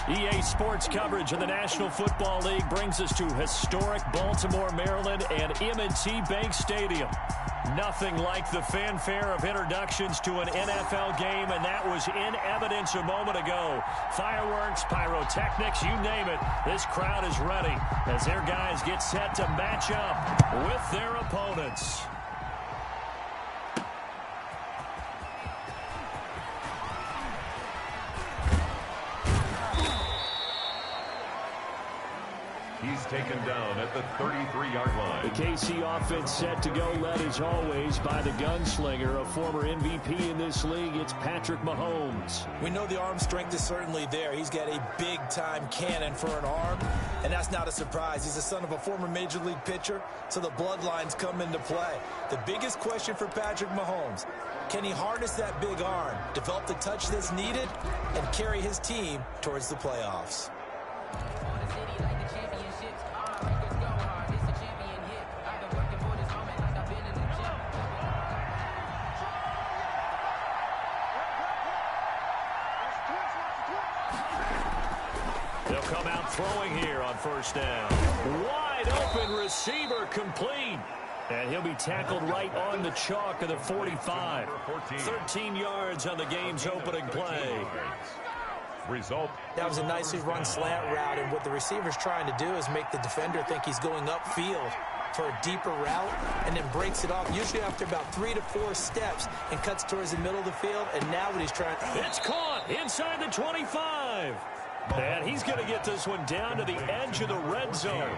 EA Sports coverage of the National Football League brings us to historic Baltimore, Maryland, and M&T Bank Stadium. Nothing like the fanfare of introductions to an NFL game, and that was in evidence a moment ago. Fireworks, pyrotechnics, you name it. This crowd is ready as their guys get set to match up with their opponents. He's taken down at the 33-yard line. The KC offense set to go, led as always by the gunslinger, a former MVP in this league. It's Patrick Mahomes. We know the arm strength is certainly there. He's got a big-time cannon for an arm, and that's not a surprise. He's the son of a former Major League pitcher, so the bloodlines come into play. The biggest question for Patrick Mahomes, can he harness that big arm, develop the touch that's needed, and carry his team towards the playoffs? They'll come out throwing here on first down. Wide open receiver complete. And he'll be tackled right on the chalk of the 45. 13 yards on the game's opening play. Result. That was a nicely run slant route, and what the receiver's trying to do is make the defender think he's going upfield for a deeper route, and then breaks it off, usually after about 3 to 4 steps, and cuts towards the middle of the field. And now what he's trying... It's caught inside the 25. And he's going to get this one down to the edge of the red zone.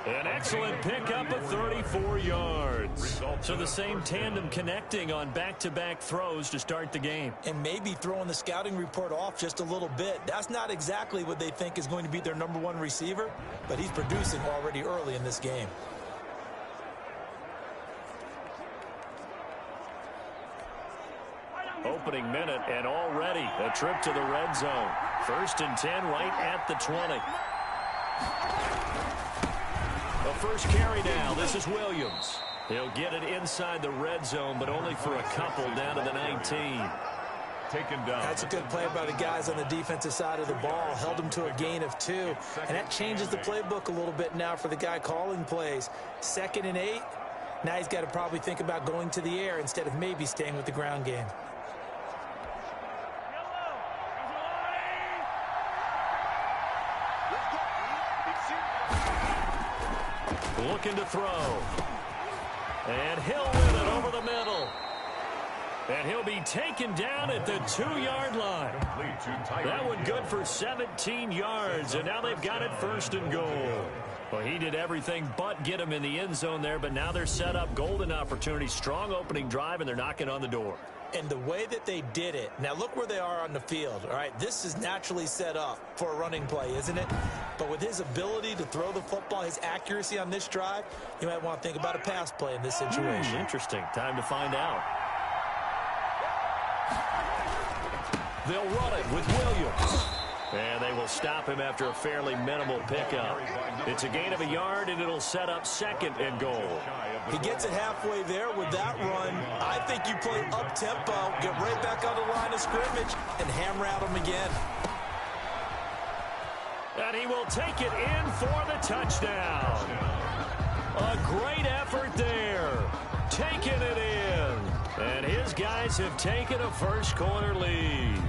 An excellent pickup of 34 yards. So the same tandem connecting on back-to-back throws to start the game. And maybe throwing the scouting report off just a little bit. That's not exactly what they think is going to be their #1 receiver, but he's producing already early in this game. Opening minute, and already a trip to the red zone. 1st and 10 right at the 20. The first carry now. This is Williams. He'll get it inside the red zone, but only for a couple down to the 19. Taken down. That's a good play by the guys on the defensive side of the ball. Held him to a gain of 2. And that changes the playbook a little bit now for the guy calling plays. 2nd and 8. Now he's got to probably think about going to the air instead of maybe staying with the ground game. Looking to throw. And he'll win it over the middle. And he'll be taken down at the 2-yard line. That one good for 17 yards, and now they've got it 1st and goal. Well, he did everything but get him in the end zone there, but now they're set up. Golden opportunity, strong opening drive, and they're knocking on the door. And the way that they did it, now look where they are on the field, all right? This is naturally set up for a running play, isn't it? But with his ability to throw the football, his accuracy on this drive, you might want to think about a pass play in this situation. Interesting. Time to find out. They'll run it with Williams. And they will stop him after a fairly minimal pickup. It's a gain of a yard, and it'll set up 2nd and goal. He gets it halfway there with that run. I think you play up-tempo, get right back on the line of scrimmage, and hammer at him again. And he will take it in for the touchdown. A great effort there. Taking it in. And his guys have taken a first-quarter lead.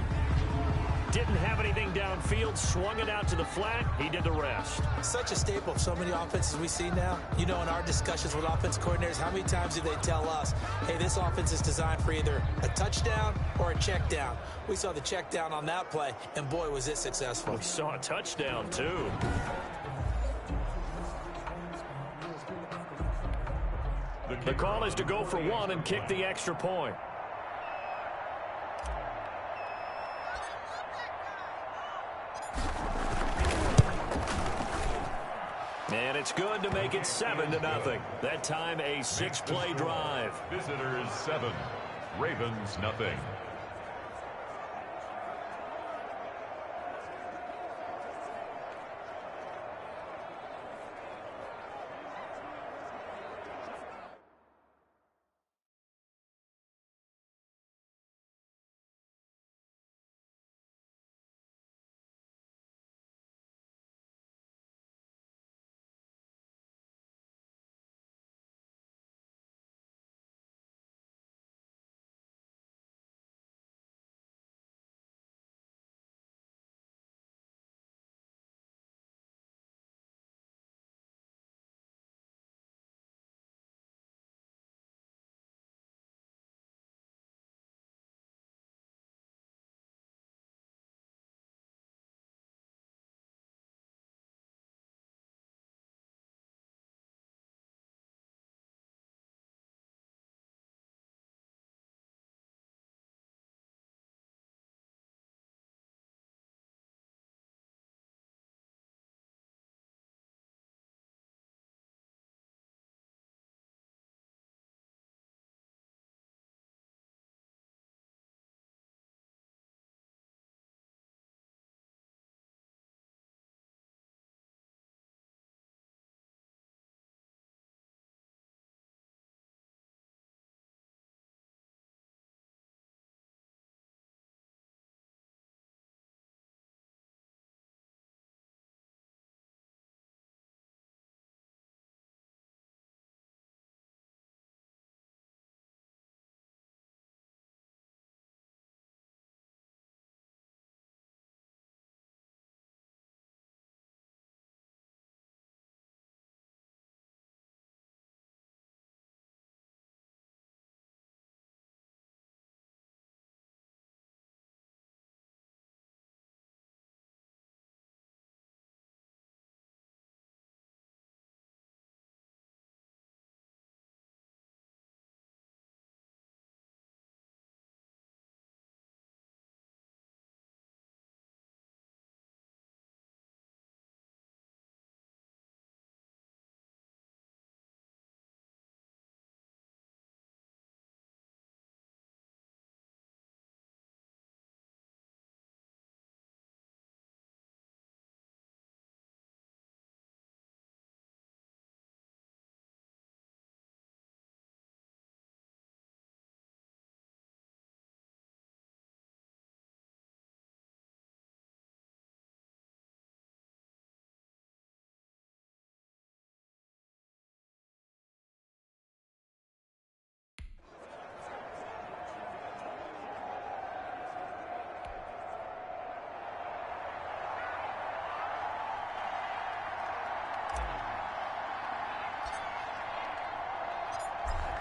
Didn't have anything downfield, swung it out to the flat. He did the rest. Such a staple of so many offenses we see now. You know, in our discussions with offense coordinators, how many times do they tell us, hey, this offense is designed for either a touchdown or a check down. We saw the check down on that play, and boy, was it successful. We saw a touchdown, too. The call is to go for 1 and kick the extra point. And it's good to make it 7-0. That time a 6-play drive. Visitors 7, Ravens nothing.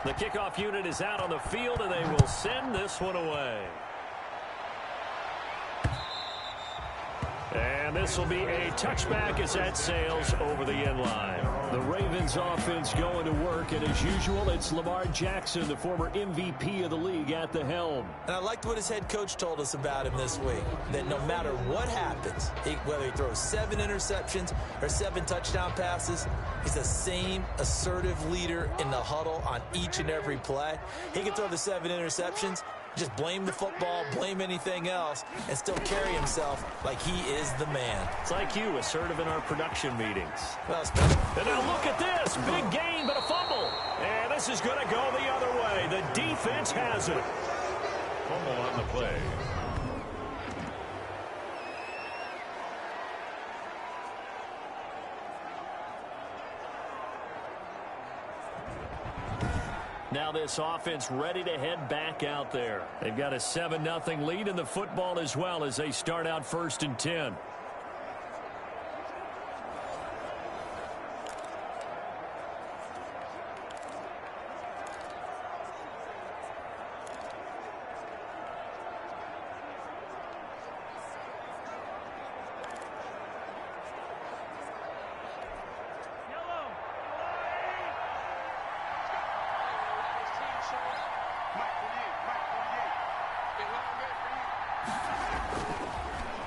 The kickoff unit is out on the field, and they will send this one away. And this will be a touchback as that sails over the end line. The Ravens offense going to work, and as usual, it's Lamar Jackson, the former MVP of the league, at the helm. And I liked what his head coach told us about him this week, that no matter what happens, whether he throws 7 interceptions or 7 touchdown passes, he's the same assertive leader in the huddle on each and every play. He can throw the 7 interceptions, just blame the football, blame anything else, and still carry himself like he is the man. It's like you, assertive in our production meetings. Well, and now look at this. Big gain, but a fumble. And this is going to go the other way. The defense has it. Fumble on the play. Now this offense ready to head back out there. They've got a 7-0 lead in the football as well as they start out 1st and 10.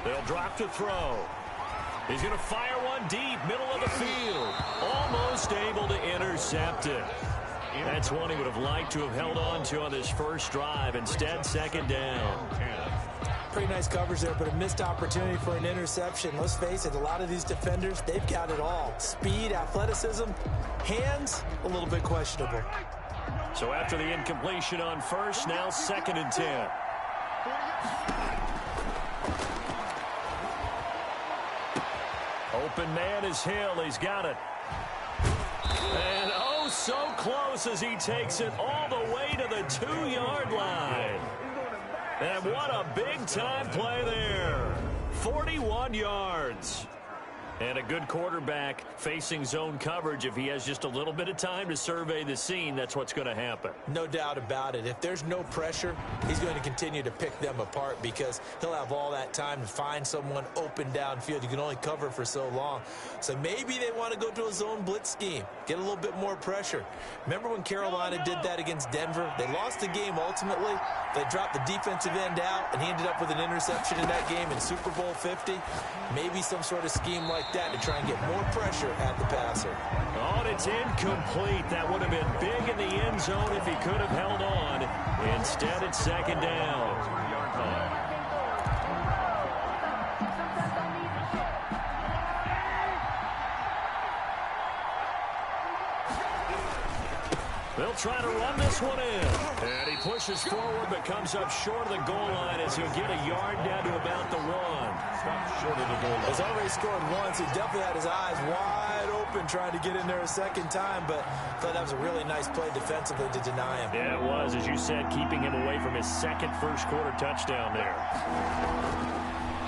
They'll drop to throw. He's going to fire one deep, middle of the field. Almost able to intercept it. That's one he would have liked to have held on to on this first drive. Instead, 2nd down. Pretty nice coverage there, but a missed opportunity for an interception. Let's face it, a lot of these defenders, they've got it all. Speed, athleticism, hands, a little bit questionable. So after the incompletion on first, now 2nd and 10. Open man is Hill. He's got it. And oh, so close as he takes it all the way to the 2-yard line. And what a big-time play there. 41 yards. And a good quarterback facing zone coverage. If he has just a little bit of time to survey the scene, that's what's going to happen. No doubt about it. If there's no pressure, he's going to continue to pick them apart because he'll have all that time to find someone open downfield. You can only cover for so long. So maybe they want to go to a zone blitz scheme, get a little bit more pressure. Remember when Carolina did that against Denver? They lost the game ultimately. They dropped the defensive end out, and he ended up with an interception in that game in Super Bowl 50. Maybe some sort of scheme like that to try and get more pressure at the passer. Oh, and it's incomplete. That would have been big in the end zone if he could have held on. Instead, it's 2nd down. They'll try to run this one in. And he pushes forward but comes up short of the goal line as he'll get a yard down to about the 1. Short of the goal line. He's already scored once. He definitely had his eyes wide open trying to get in there a 2nd time, but I thought that was a really nice play defensively to deny him. Yeah, it was, as you said, keeping him away from his 2nd first-quarter touchdown there.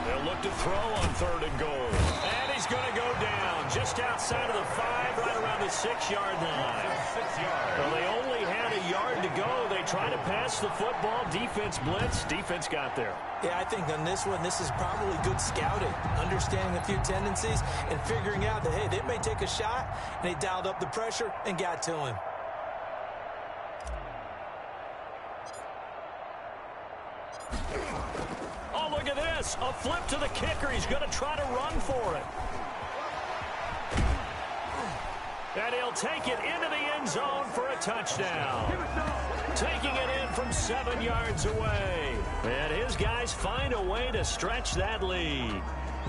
They'll look to throw on 3rd and goal. And he's going to go down just outside of the 5, right around the 6-yard line. 6 yards. Well, they only had a yard to go. They try to pass the football. Defense blitz. Defense got there. Yeah, I think on this one, this is probably good scouting, understanding a few tendencies and figuring out that, hey, they may take a shot, and they dialed up the pressure and got to him. Oh, look at this. A flip to the kicker. He's going to try to run for it. And he'll take it into the end zone for a touchdown. Taking it in from 7 yards away. And his guys find a way to stretch that lead.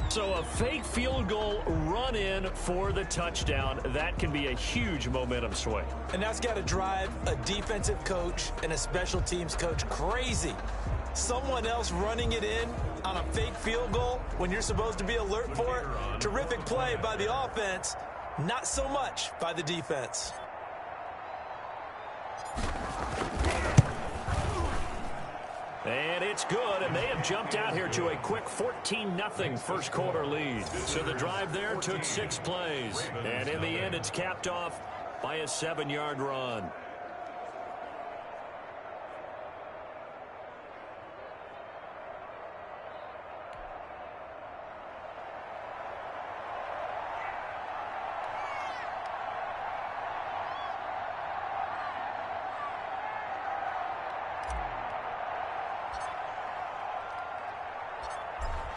So a fake field goal run in for the touchdown. That can be a huge momentum swing. And that's got to drive a defensive coach and a special teams coach crazy. Someone else running it in on a fake field goal when you're supposed to be alert for it. Terrific play by the offense. Not so much by the defense. And it's good, and they have jumped out here to a quick 14-0 first-quarter lead. So the drive there took 6 plays. And in the end, it's capped off by a 7-yard run.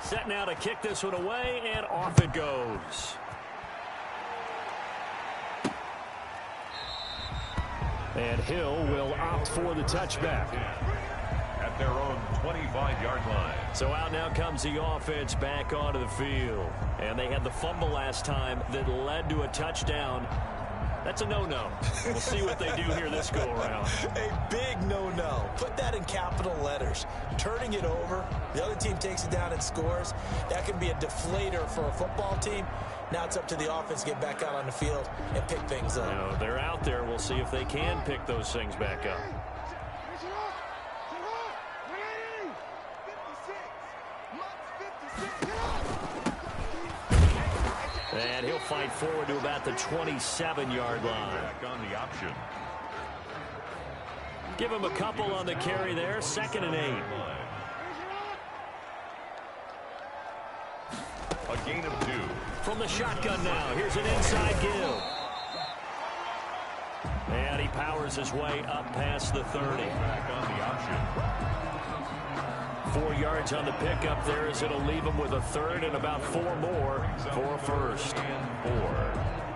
Set now to kick this one away, and off it goes. And Hill will opt for the touchback. At their own 25-yard line. So out now comes the offense back onto the field. And they had the fumble last time that led to a touchdown. That's a no-no. We'll see what they do here this go-around. A big no-no. Put that in capital letters. Turning it over, the other team takes it down and scores. That can be a deflator for a football team. Now it's up to the offense to get back out on the field and pick things up. You know, they're out there. We'll see if they can pick those things back up. And he'll fight forward to about the 27-yard line. Back on the option. Give him a couple on the carry there. 2nd and 8. A gain of 2. From the shotgun now. Here's an inside give. And he powers his way up past the 30. Back on the option. 4 yards on the pickup there as it'll leave him with a 3rd and about 4 more for a 1st. And 4.